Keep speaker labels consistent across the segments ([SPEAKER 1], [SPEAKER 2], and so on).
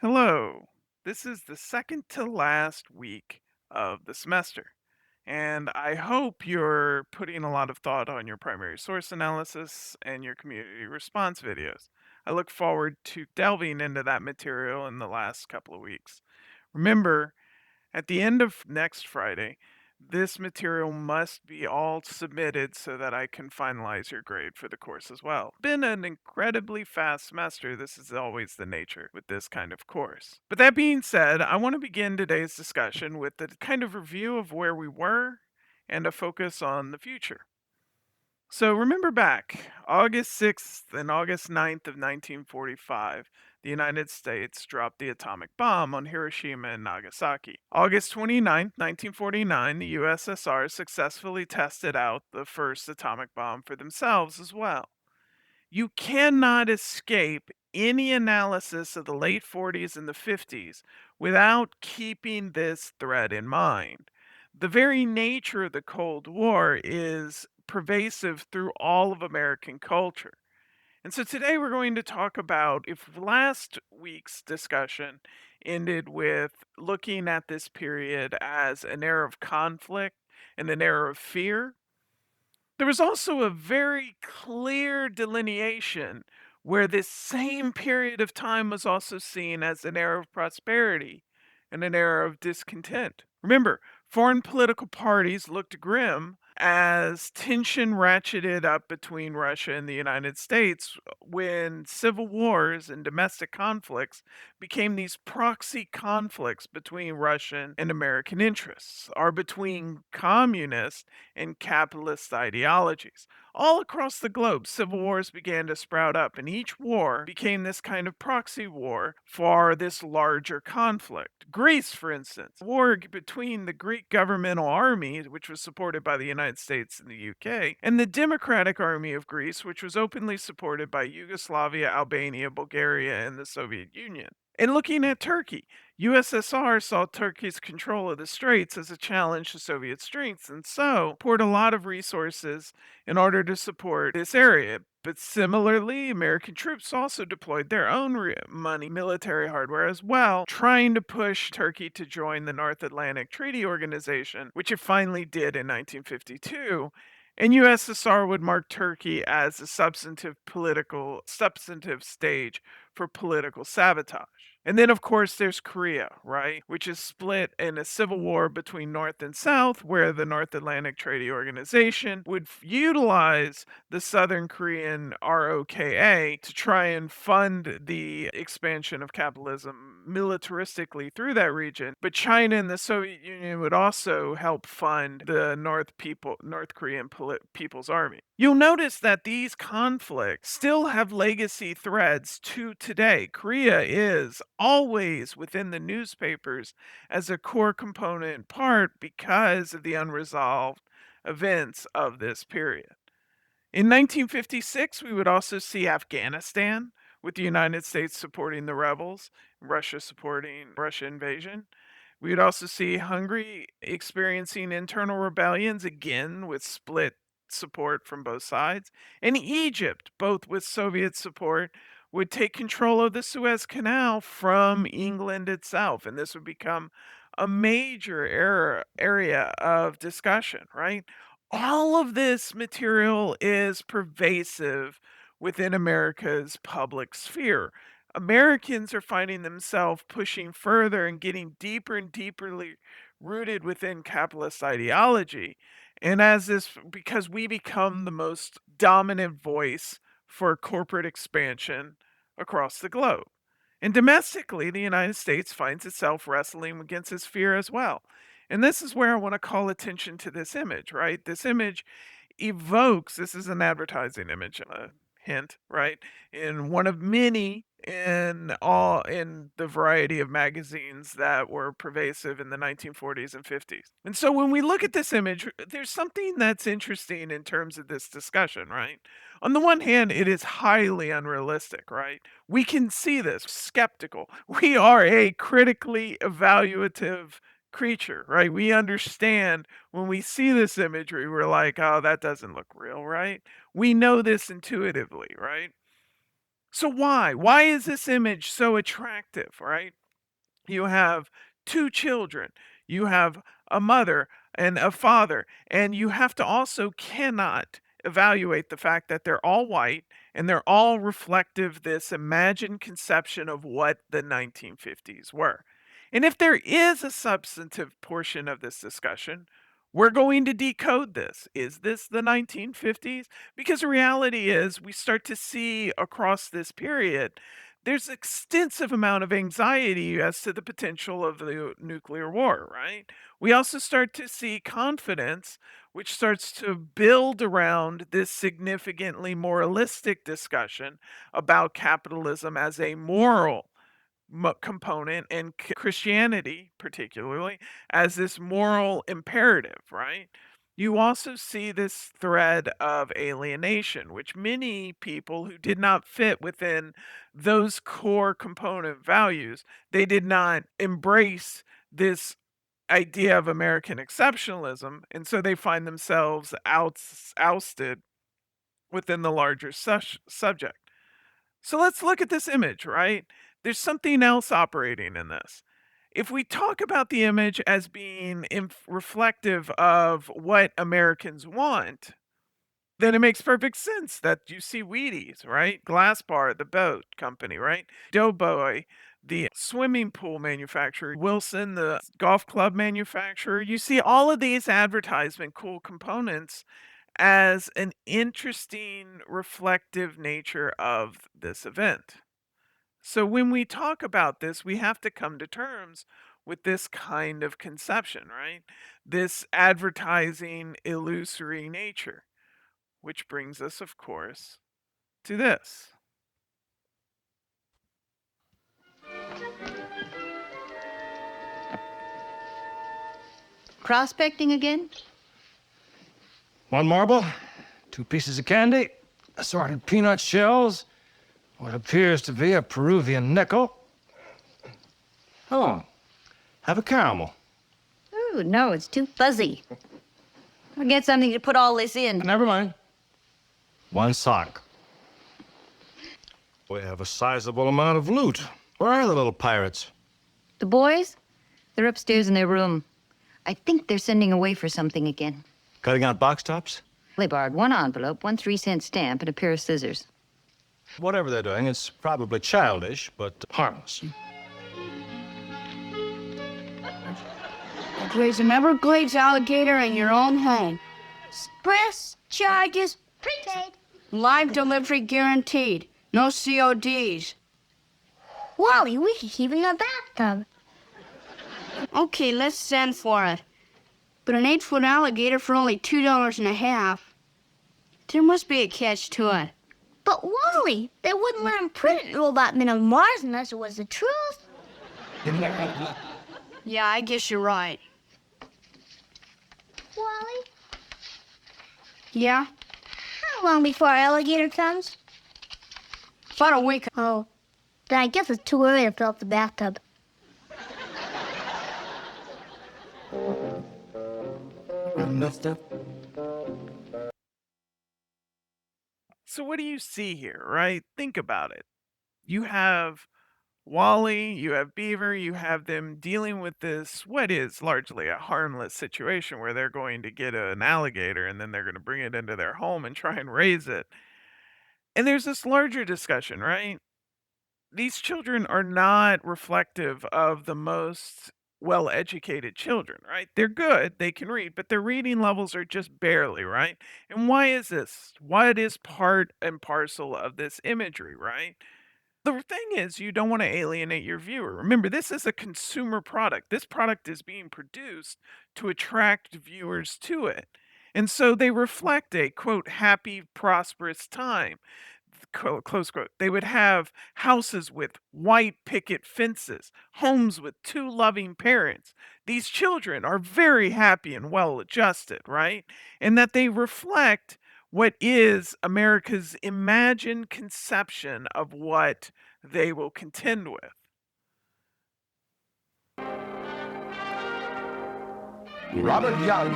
[SPEAKER 1] Hello. This is the second to last week of the semester, and I hope you're putting a lot of thought on your primary source analysis and your community response videos. I look forward to delving into that material in the last couple of weeks. Remember, at the end of next Friday, this material must be all submitted so that I can finalize your grade for the course as well. Been an incredibly fast semester. This is always the nature with this kind of course. But that being said, I want to begin today's discussion with a kind of review of where we were and a focus on the future. So remember back, August 6th and August 9th of 1945, the United States dropped the atomic bomb on Hiroshima and Nagasaki. August 29th, 1949, the USSR successfully tested out the first atomic bomb for themselves as well. You cannot escape any analysis of the late 40s and the 50s without keeping this thread in mind. The very nature of the Cold War is pervasive through all of American culture. And so today we're going to talk about if last week's discussion ended with looking at this period as an era of conflict and an era of fear, there was also a very clear delineation where this same period of time was also seen as an era of prosperity and an era of discontent. Remember, foreign political parties looked grim as tension ratcheted up between Russia and the United States when civil wars and domestic conflicts became these proxy conflicts between Russian and American interests, or between communists and capitalist ideologies. All across the globe, civil wars began to sprout up, and each war became this kind of proxy war for this larger conflict. Greece, for instance, war between the Greek governmental army, which was supported by the United States and the UK, and the Democratic Army of Greece, which was openly supported by Yugoslavia, Albania, Bulgaria, and the Soviet Union. And looking at Turkey, USSR saw Turkey's control of the Straits as a challenge to Soviet strength, and so poured a lot of resources in order to support this area. But similarly, American troops also deployed their own money, military hardware as well, trying to push Turkey to join the North Atlantic Treaty Organization, which it finally did in 1952. And USSR would mark Turkey as a substantive stage for political sabotage. And then, of course, there's Korea, right? Which is split in a civil war between North and South, where the North Atlantic Treaty Organization would utilize the Southern Korean ROKA to try and fund the expansion of capitalism militaristically through that region. But China and the Soviet Union would also help fund the North Korean People's Army. You'll notice that these conflicts still have legacy threads to today. Korea is always within the newspapers as a core component part because of the unresolved events of this period. In 1956, we would also see Afghanistan, with the United States supporting the rebels, Russia supporting Russia invasion. We would also see Hungary experiencing internal rebellions, again with split support from both sides. And Egypt, both with Soviet support, would take control of the Suez Canal from England itself. And this would become a major area of discussion, right? All of this material is pervasive within America's public sphere. Americans are finding themselves pushing further and getting deeper and deeperly rooted within capitalist ideology. And as this, because we become the most dominant voice for corporate expansion across the globe. And domestically, the United States finds itself wrestling against this fear as well. And this is where I want to call attention to this image, right? This image evokes, this is an advertising image, a hint, right? In one of many in the variety of magazines that were pervasive in the 1940s and 50s. And so when we look at this image, there's something that's interesting in terms of this discussion, right? On the one hand, it is highly unrealistic, right? We can see this, skeptical. We are a critically evaluative creature, right? We understand when we see this imagery, we're like, oh, that doesn't look real, right? We know this intuitively, right? So why? Why is this image so attractive, right? You have 2 children, you have a mother and a father, and you have to also cannot evaluate the fact that they're all white and they're all reflective this imagined conception of what the 1950s were. And if there is a substantive portion of this discussion, we're going to decode this. Is this the 1950s? Because the reality is we start to see across this period there's extensive amount of anxiety as to the potential of the nuclear war, right? We also start to see confidence, which starts to build around this significantly moralistic discussion about capitalism as a moral component and Christianity, particularly, as this moral imperative, right? You also see this thread of alienation, which many people who did not fit within those core component values, they did not embrace this idea of American exceptionalism, and so they find themselves ousted within the larger subject. So let's look at this image, right? There's something else operating in this. If we talk about the image as being reflective of what Americans want, then it makes perfect sense that you see Wheaties, right? Glass Bar, the boat company, right? Doughboy, the swimming pool manufacturer, Wilson, the golf club manufacturer. You see all of these advertisement cool components as an interesting reflective nature of this event. So when we talk about this, we have to come to terms with this kind of conception, right? This advertising illusory nature, which brings us, of course, to this.
[SPEAKER 2] Prospecting again?
[SPEAKER 3] One marble, 2 pieces of candy, assorted peanut shells, what appears to be a Peruvian nickel. Oh, have a caramel.
[SPEAKER 2] Ooh, no, it's too fuzzy. I'll get something to put all this in.
[SPEAKER 3] Never mind. 1 sock. We have a sizable amount of loot. Where are the little pirates?
[SPEAKER 2] The boys? They're upstairs in their room. I think they're sending away for something again.
[SPEAKER 3] Cutting out box tops?
[SPEAKER 2] They borrowed 1 envelope, 1 3-cent stamp, and a pair of scissors.
[SPEAKER 3] Whatever they're doing, it's probably childish, but harmless.
[SPEAKER 4] Raise an Everglades alligator in your own home.
[SPEAKER 5] Express charges prepaid.
[SPEAKER 4] Live delivery guaranteed. No CODs.
[SPEAKER 5] Wally, we should keep it in our bathtub.
[SPEAKER 4] Okay, let's send for it. But an 8-foot alligator for only $2.50. There must be a catch to it.
[SPEAKER 5] But Wally, they wouldn't let him print it Robot Men of Mars unless it was the truth.
[SPEAKER 4] Yeah, I guess you're right.
[SPEAKER 5] Wally,
[SPEAKER 4] Yeah?
[SPEAKER 5] how long before our alligator comes?
[SPEAKER 4] About a week.
[SPEAKER 5] Oh, then I guess it's too early to fill up the bathtub.
[SPEAKER 1] So what do you see here, right? Think about it. You have Wally, you have Beaver, you have them dealing with this, what is largely a harmless situation where they're going to get an alligator and then they're going to bring it into their home and try and raise it. And there's this larger discussion, right? These children are not reflective of the most well educated children, right? They're good, they can read, but their reading levels are just barely, right? And why is this? What is part and parcel of this imagery, right? The thing is, you don't want to alienate your viewer. Remember, this is a consumer product. This product is being produced to attract viewers to it. And so they reflect a quote, happy, prosperous time. Close quote. They would have houses with white picket fences, homes with 2 loving parents. These children are very happy and well adjusted, right? And that they reflect what is America's imagined conception of what they will contend with.
[SPEAKER 6] Robert Young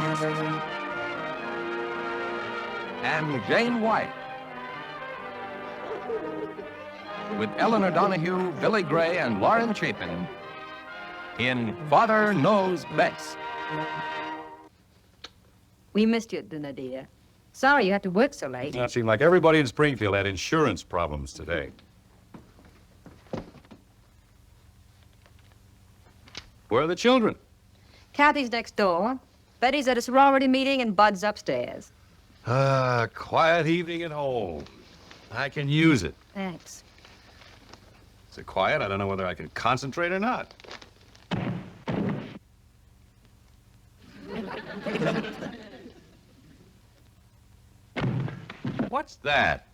[SPEAKER 6] and Jane White. with Eleanor Donahue, Billy Gray, and Lauren Chapin in Father Knows Best.
[SPEAKER 2] We missed you at dinner, dear. Sorry you had to work so late.
[SPEAKER 7] It seemed like everybody in Springfield had insurance problems today. Where are the children?
[SPEAKER 2] Kathy's next door. Betty's at a sorority meeting and Bud's upstairs.
[SPEAKER 7] Quiet evening at home. I can use it.
[SPEAKER 2] Thanks.
[SPEAKER 7] Is it quiet? I don't know whether I can concentrate or not. What's that?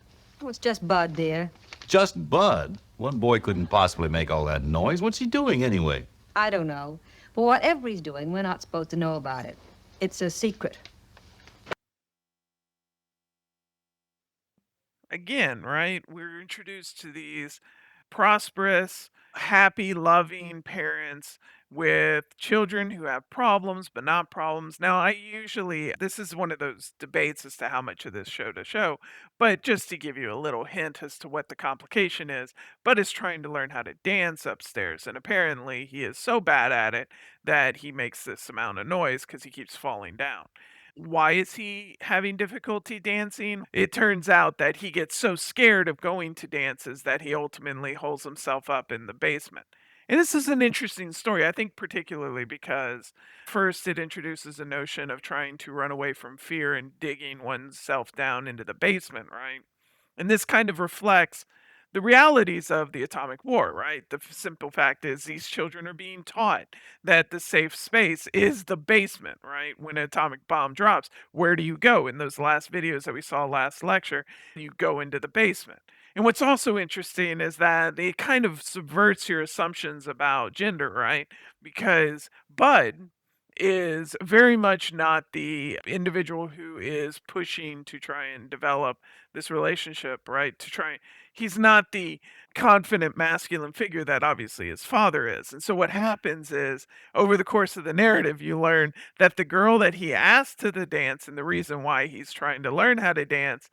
[SPEAKER 2] Oh, it's just Bud, dear.
[SPEAKER 7] Just Bud. One boy couldn't possibly make all that noise. What's he doing anyway?
[SPEAKER 2] I don't know. But whatever he's doing, we're not supposed to know about it. It's a secret.
[SPEAKER 1] Again, right? We're introduced to these prosperous, happy, loving parents with children who have problems but not problems. Now, this is one of those debates as to how much of this show to show, but just to give you a little hint as to what the complication is, Bud is trying to learn how to dance upstairs, and apparently he is so bad at it that he makes this amount of noise because he keeps falling down. Why is he having difficulty dancing? It turns out that he gets so scared of going to dances that he ultimately holds himself up in the basement. And this is an interesting story, I think, particularly because first it introduces a notion of trying to run away from fear and digging oneself down into the basement, right? And this kind of reflects the realities of the atomic war, right? The simple fact is these children are being taught that the safe space is the basement, right? When an atomic bomb drops, where do you go? In those last videos that we saw last lecture, you go into the basement. And what's also interesting is that it kind of subverts your assumptions about gender, right? Because Bud is very much not the individual who is pushing to try and develop this relationship, right? He's not the confident masculine figure that obviously his father is. And so what happens is over the course of the narrative, you learn that the girl that he asked to the dance and the reason why he's trying to learn how to dance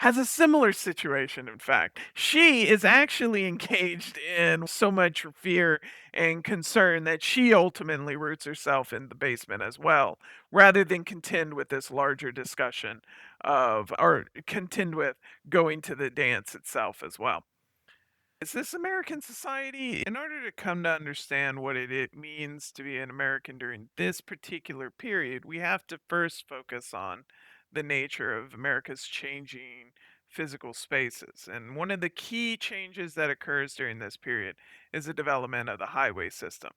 [SPEAKER 1] has a similar situation, in fact. She is actually engaged in so much fear and concern that she ultimately roots herself in the basement as well, rather than contend with this larger discussion or contend with going to the dance itself as well. Is this American society? In order to come to understand what it means to be an American during this particular period, we have to first focus on the nature of America's changing physical spaces. And one of the key changes that occurs during this period is the development of the highway system.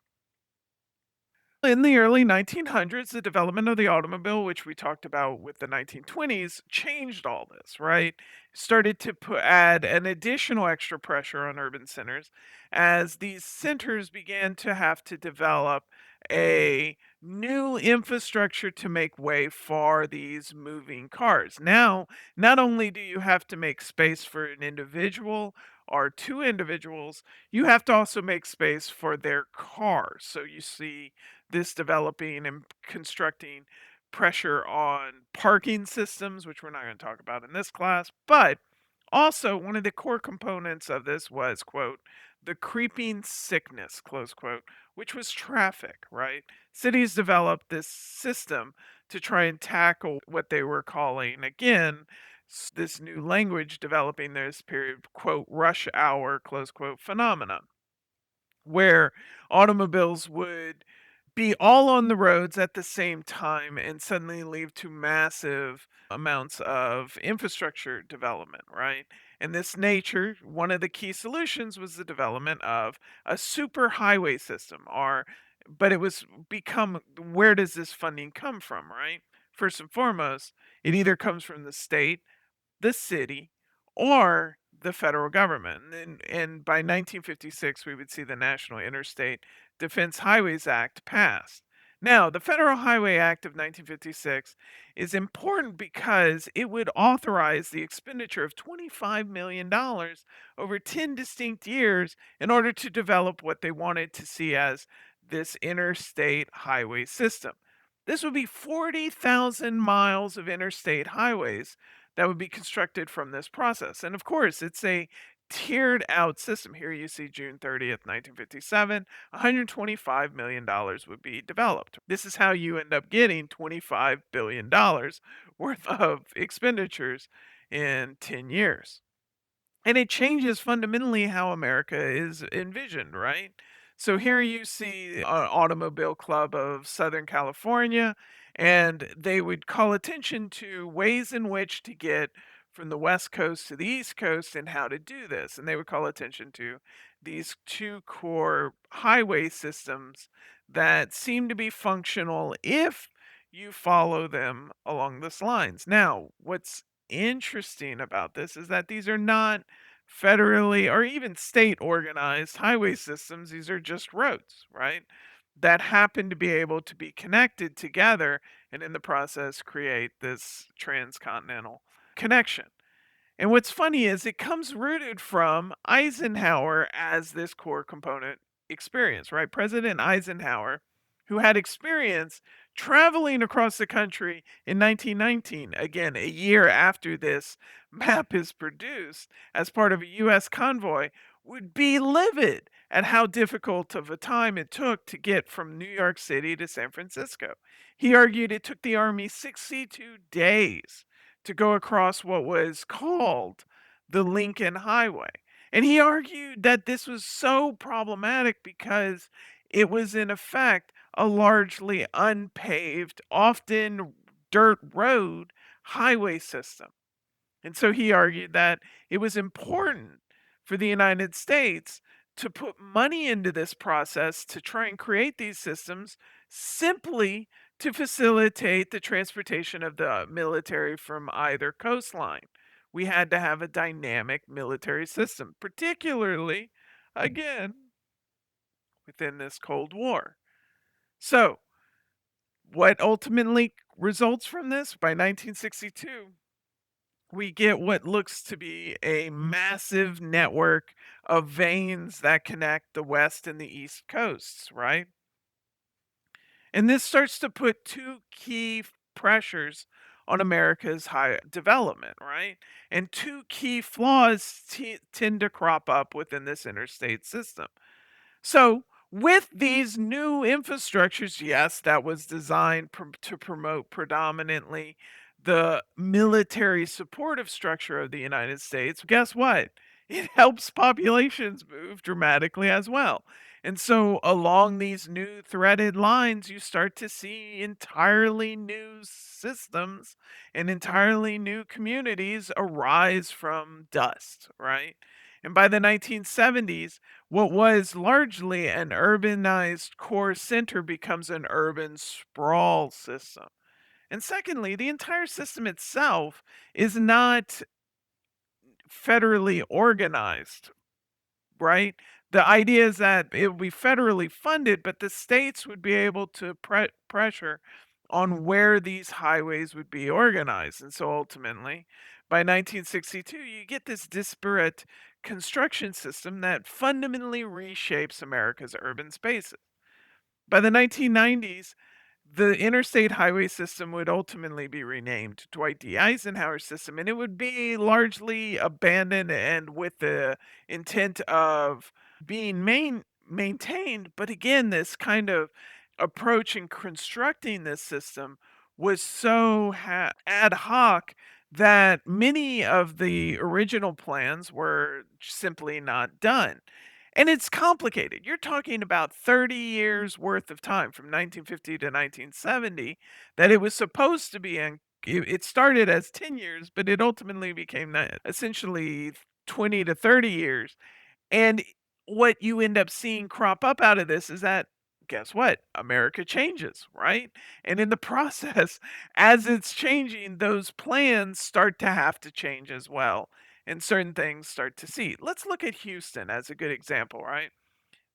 [SPEAKER 1] In the early 1900s, the development of the automobile, which we talked about with the 1920s, changed all this, right? Started to add an additional extra pressure on urban centers as these centers began to have to develop a new infrastructure to make way for these moving cars. Now, not only do you have to make space for an individual or two individuals, you have to also make space for their cars. So you see this developing and constructing pressure on parking systems, which we're not going to talk about in this class. But also, one of the core components of this was, quote, the creeping sickness, close quote, which was traffic, right? Cities developed this system to try and tackle what they were calling, again, this new language developing this period, quote, rush hour, close quote, phenomenon, where automobiles would be all on the roads at the same time and suddenly lead to massive amounts of infrastructure development, right? And this nature, one of the key solutions was the development of a super highway system, but it was become where does this funding come from, right? First and foremost, it either comes from the state, the city, or the federal government. And by 1956, we would see the National Interstate Defense Highways Act passed. Now, the Federal Highway Act of 1956 is important because it would authorize the expenditure of $25 million dollars over 10 distinct years in order to develop what they wanted to see as this interstate highway system. This would be 40,000 miles of interstate highways that would be constructed from this process. And of course, it's a tiered out system. Here you see June 30th, 1957, $125 million would be developed. This is how you end up getting $25 billion worth of expenditures in 10 years. And it changes fundamentally how America is envisioned, right? So here you see an automobile club of Southern California, and they would call attention to ways in which to get from the West Coast to the East Coast and how to do this. And they would call attention to these two core highway systems that seem to be functional if you follow them along this lines. Now, what's interesting about this is that these are not federally or even state organized highway systems. These are just roads, right? That happen to be able to be connected together and in the process create this transcontinental connection. And what's funny is it comes rooted from Eisenhower as this core component experience, right? President Eisenhower, who had experience traveling across the country in 1919, again, a year after this map is produced as part of a U.S. convoy, would be livid at how difficult of a time it took to get from New York City to San Francisco. He argued it took the Army 62 days to go across what was called the Lincoln Highway. And he argued that this was so problematic because it was, in effect, a largely unpaved, often dirt road highway system. And so he argued that it was important for the United States to put money into this process to try and create these systems simply to facilitate the transportation of the military from either coastline. We had to have a dynamic military system, particularly, again, within this Cold War. So, what ultimately results from this? By 1962, we get what looks to be a massive network of veins that connect the west and the east coasts, right? And this starts to put two key pressures on America's high development, right? And two key flaws tend to crop up within this interstate system. So, with these new infrastructures, yes, that was designed to promote predominantly the military supportive structure of the United States. Guess what? It helps populations move dramatically as well. And so, along these new threaded lines, you start to see entirely new systems and entirely new communities arise from dust, right? And by the 1970s, what was largely an urbanized core center becomes an urban sprawl system. And secondly, the entire system itself is not federally organized, right? The idea is that it would be federally funded, but the states would be able to pressure on where these highways would be organized. And so ultimately, by 1962, you get this disparate construction system that fundamentally reshapes America's urban spaces. By the 1990s, the interstate highway system would ultimately be renamed Dwight D. Eisenhower system, and it would be largely abandoned and with the intent of being maintained. But again, this kind of approach in constructing this system was so ad hoc that many of the original plans were simply not done. And it's complicated. You're talking about 30 years worth of time from 1950 to 1970 that it was supposed to be in. It started as 10 years, but it ultimately became essentially 20 to 30 years. And what you end up seeing crop up out of this is that, guess what? America changes, right? And in the process, as it's changing, those plans start to have to change as well. And certain things start to see. Let's look at Houston as a good example, right?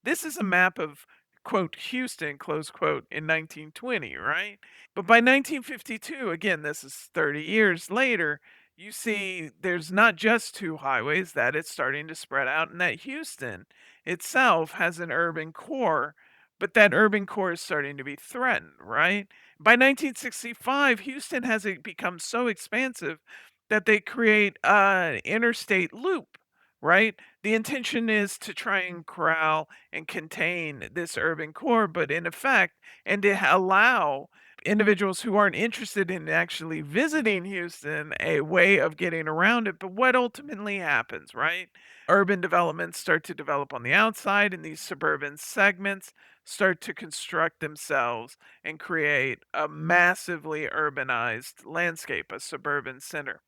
[SPEAKER 1] This is a map of, quote, Houston, close quote, in 1920, right? But by 1952, again, this is 30 years later, you see there's not just two highways, that it's starting to spread out, and that Houston itself has an urban core, but that urban core is starting to be threatened, right? By 1965, Houston become so expansive that they create an interstate loop, right? The intention is to try and corral and contain this urban core, but in effect, and to allow individuals who aren't interested in actually visiting Houston a way of getting around it. But what ultimately happens, right? Urban developments start to develop on the outside, and these suburban segments start to construct themselves and create a massively urbanized landscape, a suburban center.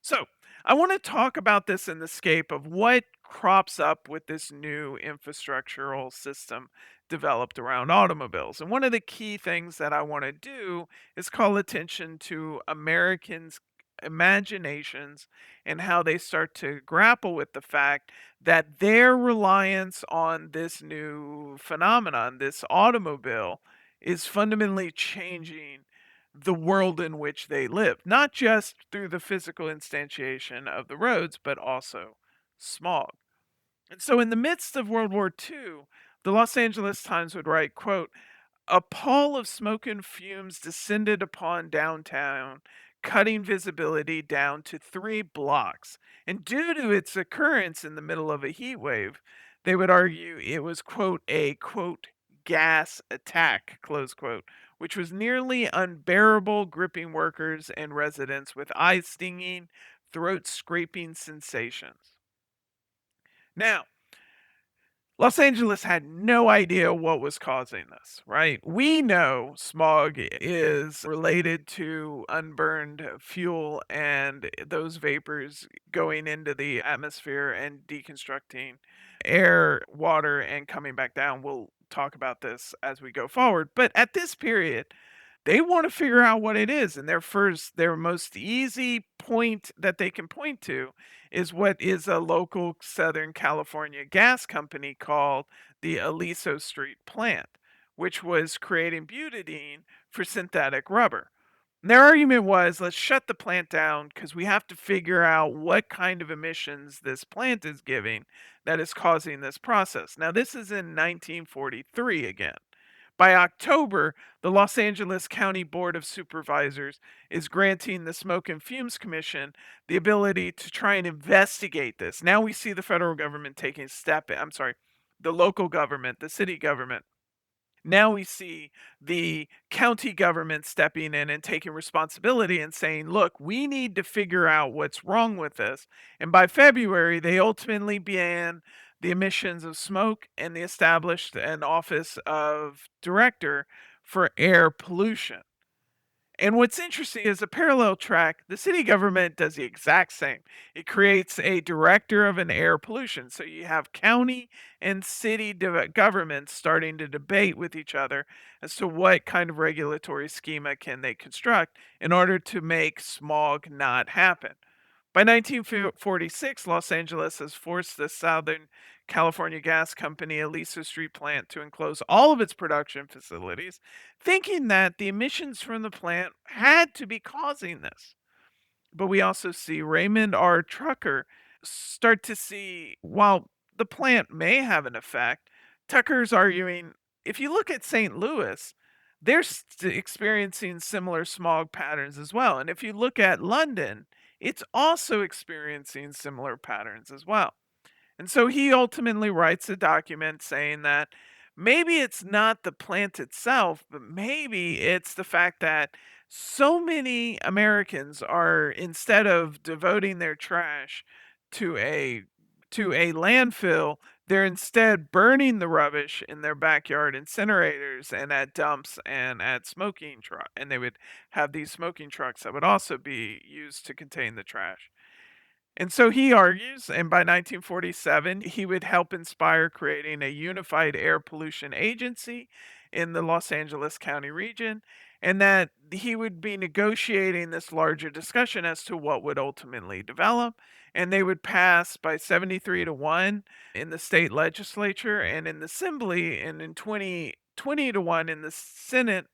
[SPEAKER 1] So, I want to talk about this in the scape of what crops up with this new infrastructural system developed around automobiles. And one of the key things that I want to do is call attention to Americans' imaginations and how they start to grapple with the fact that their reliance on this new phenomenon, this automobile, is fundamentally changing the world in which they live, not just through the physical instantiation of the roads, but also smog. And so in the midst of World War II, the Los Angeles Times would write, quote, a pall of smoke and fumes descended upon downtown, cutting visibility down to 3 blocks. And due to its occurrence in the middle of a heat wave, they would argue it was, quote, a, quote, gas attack, close quote, which was nearly unbearable, gripping workers and residents with eye stinging, throat scraping sensations. Now, Los Angeles had no idea what was causing this, right? We know smog is related to unburned fuel and those vapors going into the atmosphere and deconstructing air, water, and coming back down. We'll talk about this as we go forward. But at this period, they want to figure out what it is. And their most easy point that they can point to is what is a local Southern California gas company called the Aliso Street plant, which was creating butadiene for synthetic rubber. And their argument was, let's shut the plant down because we have to figure out what kind of emissions this plant is giving that is causing this process. Now, this is in 1943 again. By October, the Los Angeles County Board of Supervisors is granting the Smoke and Fumes Commission the ability to try and investigate this. Now we see the federal government taking a step, I'm sorry, the local government, the city government. Now we see the county government stepping in and taking responsibility and saying, look, we need to figure out what's wrong with this. And by February, they ultimately began the emissions of smoke and they established an office of director for air pollution. And what's interesting is a parallel track, the city government does the exact same. It creates a director of an air pollution. So you have county and city governments starting to debate with each other as to what kind of regulatory schema can they construct in order to make smog not happen. By 1946, Los Angeles has forced the Southern California gas company Aliso Street plant to enclose all of its production facilities, thinking that the emissions from the plant had to be causing this. But we also see Raymond R. Trucker start to see, while the plant may have an effect, Tucker's arguing if you look at St. Louis, they're experiencing similar smog patterns as well. And if you look at London, it's also experiencing similar patterns as well. And so he ultimately writes a document saying that maybe it's not the plant itself, but maybe it's the fact that so many Americans are, instead of devoting their trash to a landfill, they're instead burning the rubbish in their backyard incinerators and at dumps and at smoking truck, and they would have these smoking trucks that would also be used to contain the trash. And so he argues, and by 1947, he would help inspire creating a unified air pollution agency in the Los Angeles County region, and that he would be negotiating this larger discussion as to what would ultimately develop. And they would pass by 73 to 1 in the state legislature, and in the assembly, and in 20 to 1 in the Senate,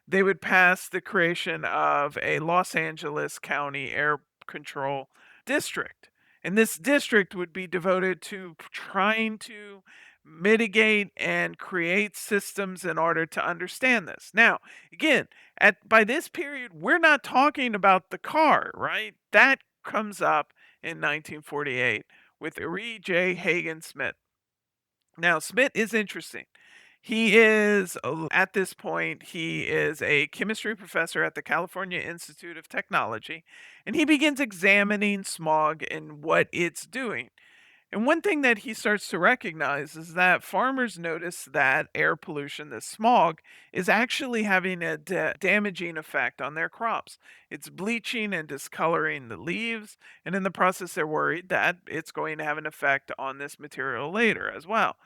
[SPEAKER 1] they would pass the creation of a Los Angeles County air control district. And this district would be devoted to trying to mitigate and create systems in order to understand this. Now, again, at by this period, we're not talking about the car, right? That comes up in 1948 with E. J. Hagen Smith. Now, Smith is interesting. He is, at this point, he is a chemistry professor at the California Institute of Technology, and he begins examining smog and what it's doing. And one thing that he starts to recognize is that farmers notice that air pollution, the smog, is actually having a damaging effect on their crops. It's bleaching and discoloring the leaves, and in the process, they're worried that it's going to have an effect on this material later as well.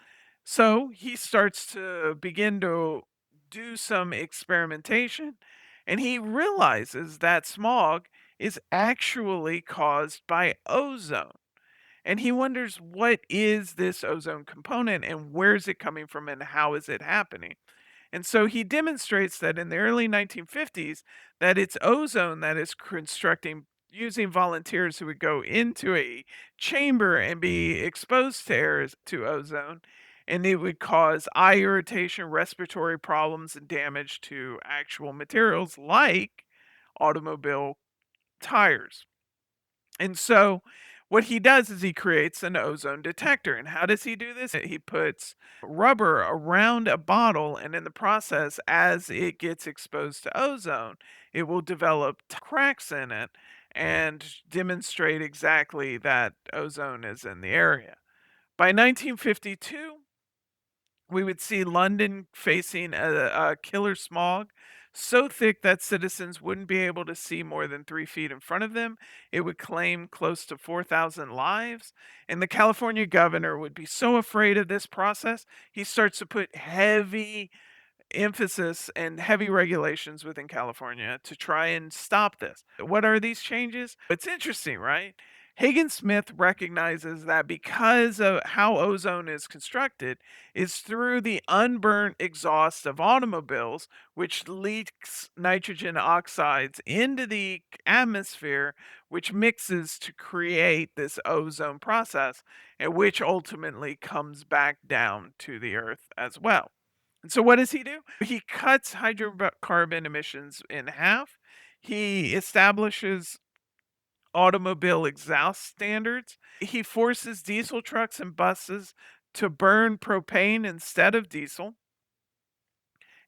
[SPEAKER 1] So he starts to begin to do some experimentation, and he realizes that smog is actually caused by ozone. And he wonders what is this ozone component and where is it coming from and how is it happening? And so he demonstrates that in the early 1950s that it's ozone that is constructing using volunteers who would go into a chamber and be exposed to to ozone, and it would cause eye irritation, respiratory problems, and damage to actual materials like automobile tires. And so what he does is he creates an ozone detector. And how does he do this? He puts rubber around a bottle, and in the process, as it gets exposed to ozone, it will develop cracks in it and demonstrate exactly that ozone is in the area. By 1952, we would see London facing a killer smog so thick that citizens wouldn't be able to see more than 3 feet in front of them. It would claim close to 4,000 lives. And the California governor would be so afraid of this process, he starts to put heavy emphasis and heavy regulations within California to try and stop this. What are these changes? It's interesting, right? Hagen Smith recognizes that because of how ozone is constructed is through the unburnt exhaust of automobiles, which leaks nitrogen oxides into the atmosphere, which mixes to create this ozone process, and which ultimately comes back down to the earth as well. And so what does he do? He cuts hydrocarbon emissions in half. He establishes automobile exhaust standards. He forces diesel trucks and buses to burn propane instead of diesel.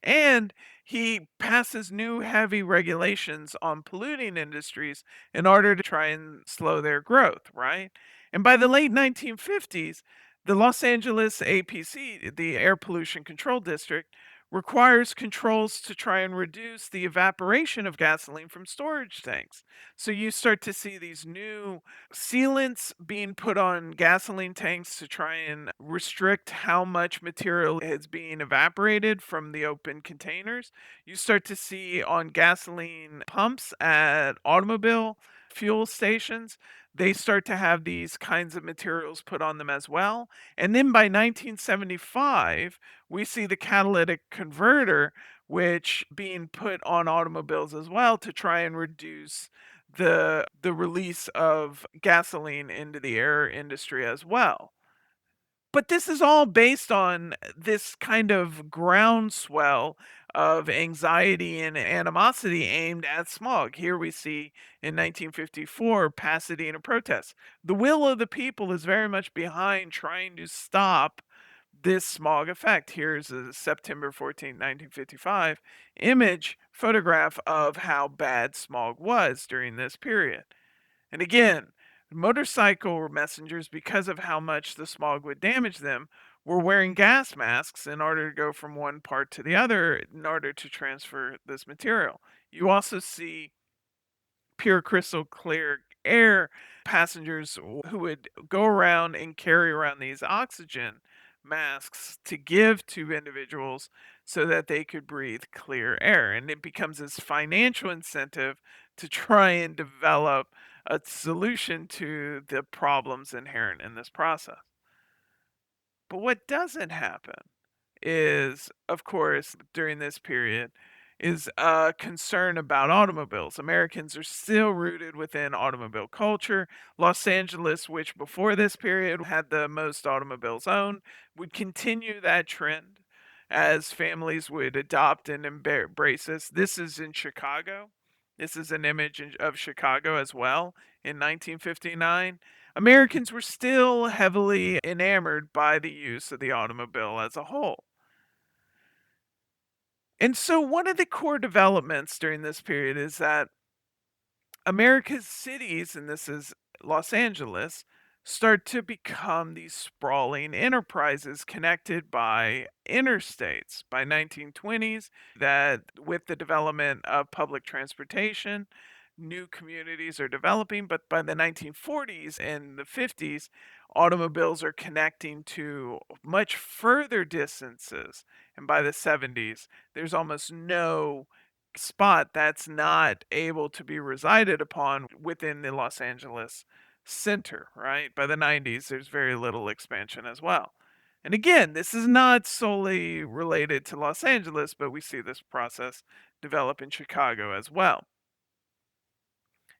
[SPEAKER 1] And he passes new heavy regulations on polluting industries in order to try and slow their growth, right? And by the late 1950s, the Los Angeles APC, the Air Pollution Control District, requires controls to try and reduce the evaporation of gasoline from storage tanks. So you start to see these new sealants being put on gasoline tanks to try and restrict how much material is being evaporated from the open containers. You start to see on gasoline pumps at automobile fuel stations, they start to have these kinds of materials put on them as well. And then by 1975, we see the catalytic converter, which being put on automobiles as well to try and reduce the release of gasoline into the air industry as well. But this is all based on this kind of groundswell of anxiety and animosity aimed at smog. Here we see in 1954 Pasadena protests. The will of the people is very much behind trying to stop this smog effect. Here's a September 14, 1955 image photograph of how bad smog was during this period. And again, motorcycle messengers, because of how much the smog would damage them, were wearing gas masks in order to go from one part to the other in order to transfer this material. You also see pure crystal clear air passengers who would go around and carry around these oxygen masks to give to individuals so that they could breathe clear air. And it becomes this financial incentive to try and develop a solution to the problems inherent in this process. But what doesn't happen is, of course, during this period, is a concern about automobiles. Americans are still rooted within automobile culture. Los Angeles, which before this period had the most automobiles owned, would continue that trend as families would adopt and embrace this. This is in Chicago. This is an image of Chicago as well in 1959. Americans were still heavily enamored by the use of the automobile as a whole. And so, one of the core developments during this period is that America's cities, and this is Los Angeles, start to become these sprawling enterprises connected by interstates. By 1920s, that with the development of public transportation, new communities are developing, but by the 1940s and the 50s, automobiles are connecting to much further distances. And by the 70s, there's almost no spot that's not able to be resided upon within the Los Angeles center, right? By the 90s, there's very little expansion as well. And again, this is not solely related to Los Angeles, but we see this process develop in Chicago as well.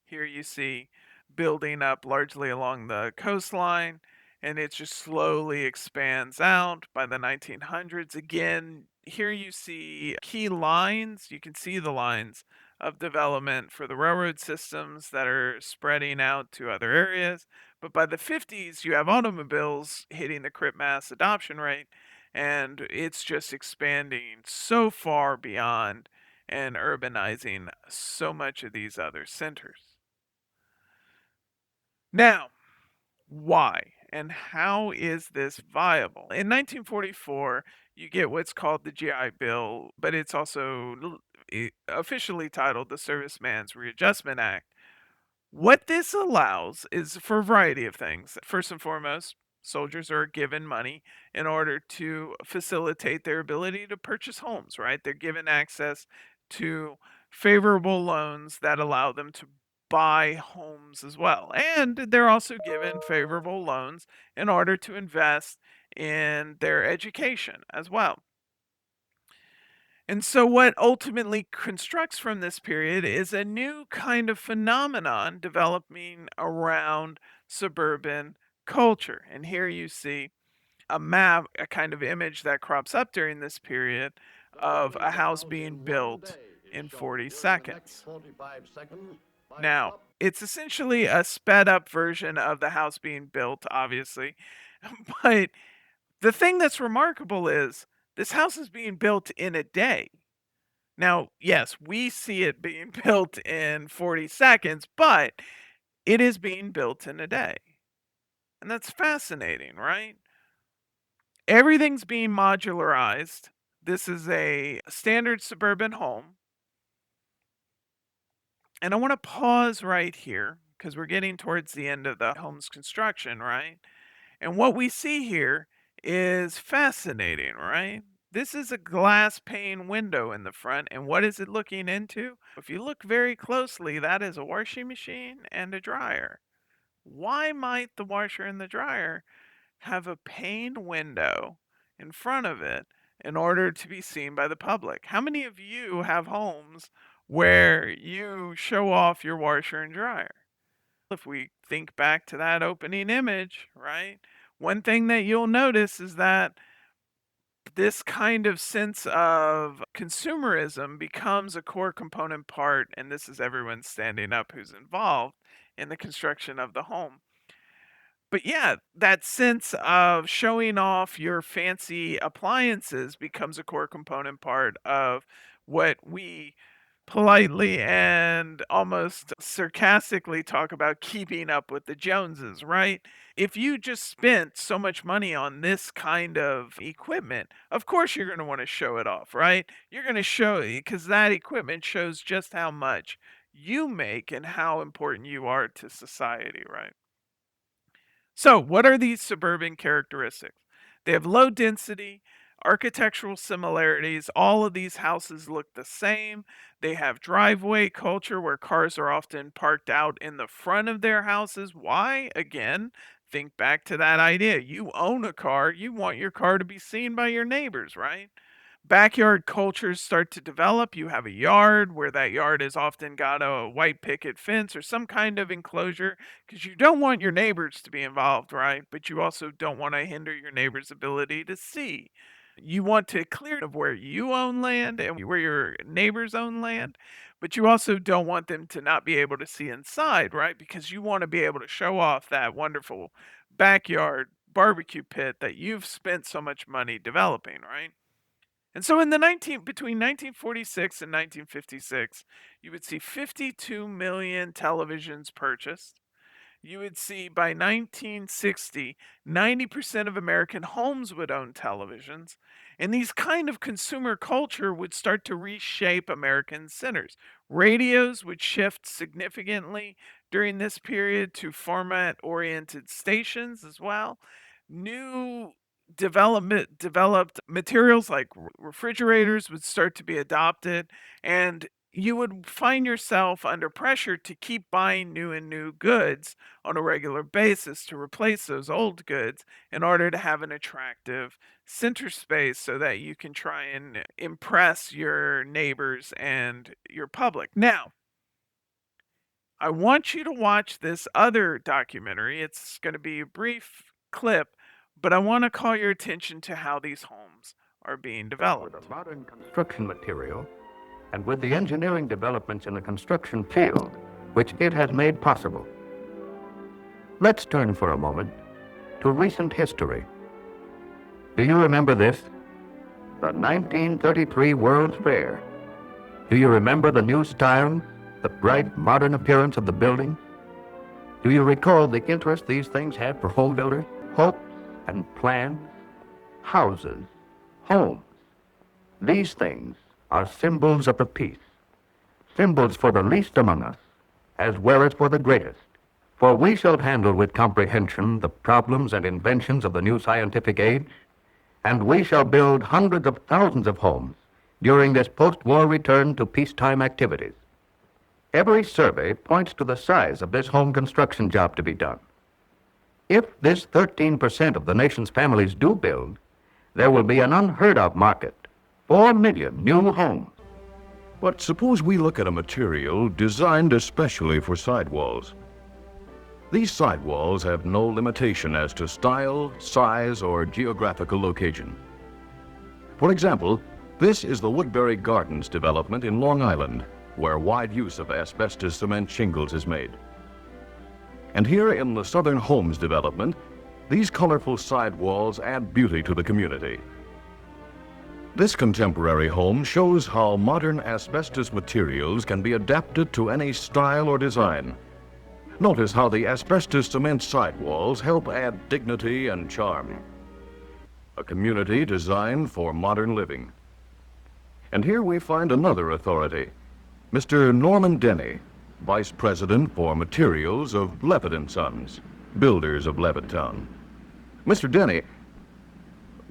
[SPEAKER 1] Here you see building up largely along the coastline, and it just slowly expands out by the 1900s. Again, here you see key lines. You can see the lines of development for the railroad systems that are spreading out to other areas. But by the 50s, you have automobiles hitting the critical mass adoption rate, and it's just expanding so far beyond and urbanizing so much of these other centers. Now, why and how is this viable? In 1944, you get what's called the GI Bill, but it's also officially titled the Serviceman's Readjustment Act. What this allows is for a variety of things. First and foremost, soldiers are given money in order to facilitate their ability to purchase homes, right? They're given access to favorable loans that allow them to buy homes as well. And they're also given favorable loans in order to invest in their education as well. And so, what ultimately constructs from this period is a new kind of phenomenon developing around suburban culture. And here you see a map, a kind of image that crops up during this period of a house being built in 40 seconds. Now, it's essentially a sped up version of the house being built, obviously. But the thing that's remarkable is this house is being built in a day. Now, yes, we see it being built in 40 seconds, but it is being built in a day. And that's fascinating, right? Everything's being modularized. This is a standard suburban home. And I want to pause right here because we're getting towards the end of the home's construction, right? And what we see here is fascinating, right? This is a glass pane window in the front, and what is it looking into? If you look very closely, that is a washing machine and a dryer. Why might the washer and the dryer have a paned window in front of it in order to be seen by the public? How many of you have homes where you show off your washer and dryer? If we think back to that opening image, right? One thing that you'll notice is that this kind of sense of consumerism becomes a core component part, and this is everyone standing up who's involved in the construction of the home. But yeah, that sense of showing off your fancy appliances becomes a core component part of what we politely and almost sarcastically talk about keeping up with the Joneses, right? If you just spent so much money on this kind of equipment, of course you're going to want to show it off, right? You're going to show it because that equipment shows just how much you make and how important you are to society, right? So, what are these suburban characteristics? They have low density, architectural similarities. All of these houses look the same. They have driveway culture where cars are often parked out in the front of their houses. Why? Again, think back to that idea. You own a car, you want your car to be seen by your neighbors, right? Backyard cultures start to develop. You have a yard where that yard has often got a white picket fence or some kind of enclosure because you don't want your neighbors to be involved, right? But you also don't want to hinder your neighbor's ability to see. You want to clear of where you own land and where your neighbors own land, but you also don't want them to not be able to see inside, right? Because you want to be able to show off that wonderful backyard barbecue pit that you've spent so much money developing, right? And so in the 19 between 1946 and 1956, you would see 52 million televisions purchased. You would see by 1960, 90% of American homes would own televisions. And these kind of consumer culture would start to reshape American centers. Radios would shift significantly during this period to format oriented stations as well. New developed materials like refrigerators would start to be adopted, and you would find yourself under pressure to keep buying new and new goods on a regular basis to replace those old goods in order to have an attractive center space so that you can try and impress your neighbors and your public. Now, I want you to watch this other documentary. It's going to be a brief clip, but I want to call your attention to how these homes are being
[SPEAKER 8] With a
[SPEAKER 1] developed.
[SPEAKER 8] modern construction material and with the engineering developments in the construction field, which it has made possible. Let's turn for a moment to recent history. Do you remember this? The 1933 World's Fair. Do you remember the new style, the bright, modern appearance of the building? Do you recall the interest these things had for home builders? Hopes and plans, houses, homes. These things are symbols of the peace, symbols for the least among us, as well as for the greatest. For we shall handle with comprehension the problems and inventions of the new scientific age, and we shall build hundreds of thousands of homes during this post-war return to peacetime activities. Every survey points to the size of this home construction job to be done. If this 13% of the nation's families do build, there will be an unheard of market, 4 million new homes.
[SPEAKER 9] But suppose we look at a material designed especially for sidewalls. These sidewalls have no limitation as to style, size, or geographical location. For example, this is the Woodbury Gardens development in Long Island, where wide use of asbestos cement shingles is made. And here in the Southern Homes development, these colorful sidewalls add beauty to the community. This contemporary home shows how modern asbestos materials can be adapted to any style or design. Notice how the asbestos cement sidewalls help add dignity and charm. A community designed for modern living. And here we find another authority, Mr. Norman Denny, Vice President for Materials of Levitt & Sons, builders of Levittown. Mr. Denny,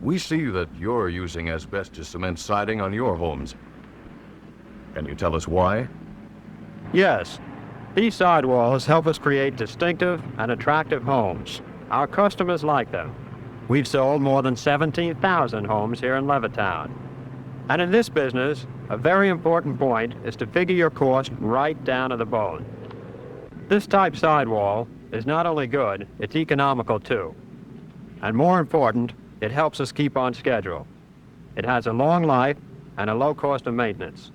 [SPEAKER 9] we see that you're using asbestos cement siding on your homes. Can you tell us why?
[SPEAKER 10] Yes. These sidewalls help us create distinctive and attractive homes. Our customers like them. We've sold more than 17,000 homes here in Levittown. And in this business, a very important point is to figure your cost right down to the bone. This type sidewall is not only good, it's economical too. And more important, it helps us keep on schedule. It has a long life and a low cost of maintenance.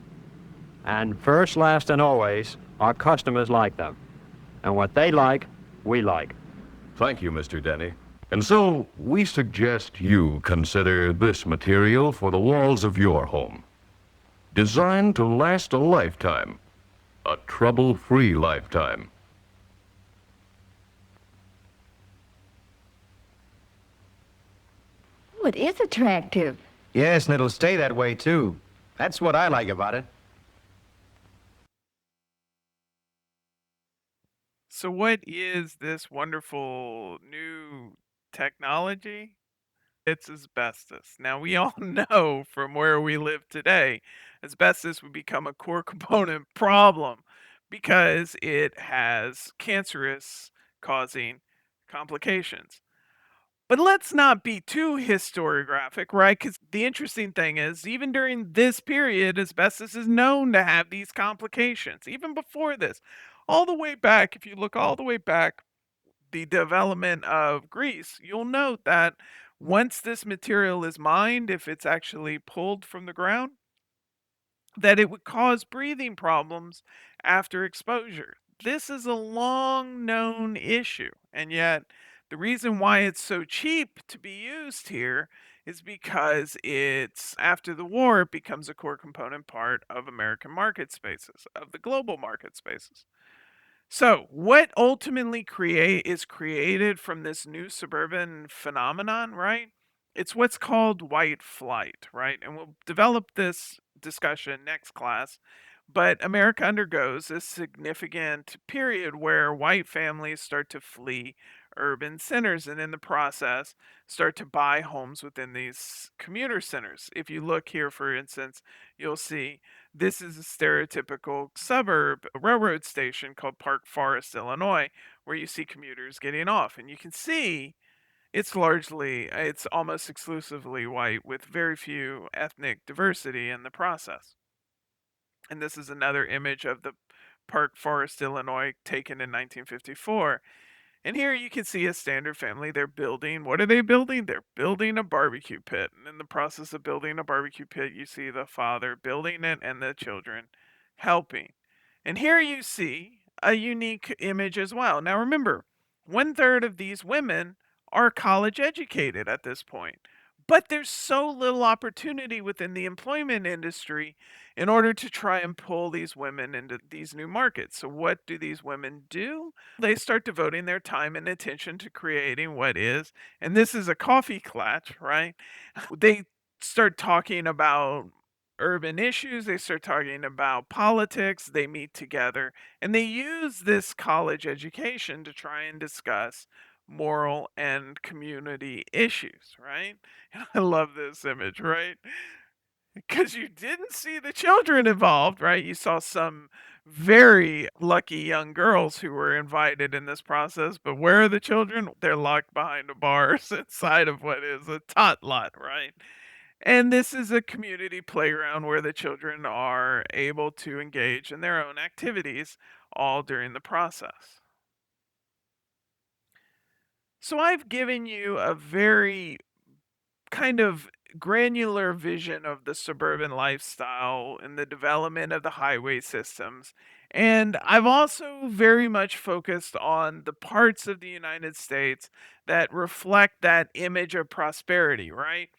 [SPEAKER 10] And first, last, and always, our customers like them. And what they like, we like.
[SPEAKER 9] Thank you, Mr. Denny. And so, we suggest you consider this material for the walls of your home. Designed to last a lifetime. A trouble-free lifetime.
[SPEAKER 2] Oh, it is attractive.
[SPEAKER 3] Yes, and it'll stay that way, too. That's what I like about it.
[SPEAKER 1] So, what is this wonderful new technology? It's asbestos. Now, we all know from where we live today, asbestos would become a core component problem because it has cancerous causing complications. But let's not be too historiographic, right? Because the interesting thing is, even during this period, asbestos is known to have these complications. Even before this, all the way back, if you look all the way back, the development of Greece, you'll note that once this material is mined, if it's actually pulled from the ground, that it would cause breathing problems after exposure. This is a long known issue, and yet the reason why it's so cheap to be used here is because it's after the war it becomes a core component part of American market spaces, of the global market spaces. So, what ultimately created from this new suburban phenomenon, right? It's what's called white flight, right? And we'll develop this discussion next class. But America undergoes a significant period where white families start to flee urban centers and in the process start to buy homes within these commuter centers. If you look here, for instance, you'll see this is a stereotypical suburb railroad station called Park Forest, Illinois, where you see commuters getting off. And you can see it's almost exclusively white with very few ethnic diversity in the process. And this is another image of the Park Forest, Illinois, taken in 1954. And here you can see a standard family. They're building, what are they building? They're building a barbecue pit. And in the process of building a barbecue pit, you see the father building it and the children helping. And here you see a unique image as well. Now remember, one third of these women are college educated at this point. But there's so little opportunity within the employment industry in order to try and pull these women into these new markets. So, what do these women do? They start devoting their time and attention to creating what is, and this is a coffee klatch, right? They start talking about urban issues, they start talking about politics, they meet together, and they use this college education to try and discuss moral and community issues, right? I love this image, right? Because you didn't see the children involved, right? You saw some very lucky young girls who were invited in this process, but where are the children? They're locked behind the bars inside of what is a tot lot, right? And this is a community playground where the children are able to engage in their own activities all during the process. So I've given you a very kind of granular vision of the suburban lifestyle and the development of the highway systems. And I've also very much focused on the parts of the United States that reflect that image of prosperity, right?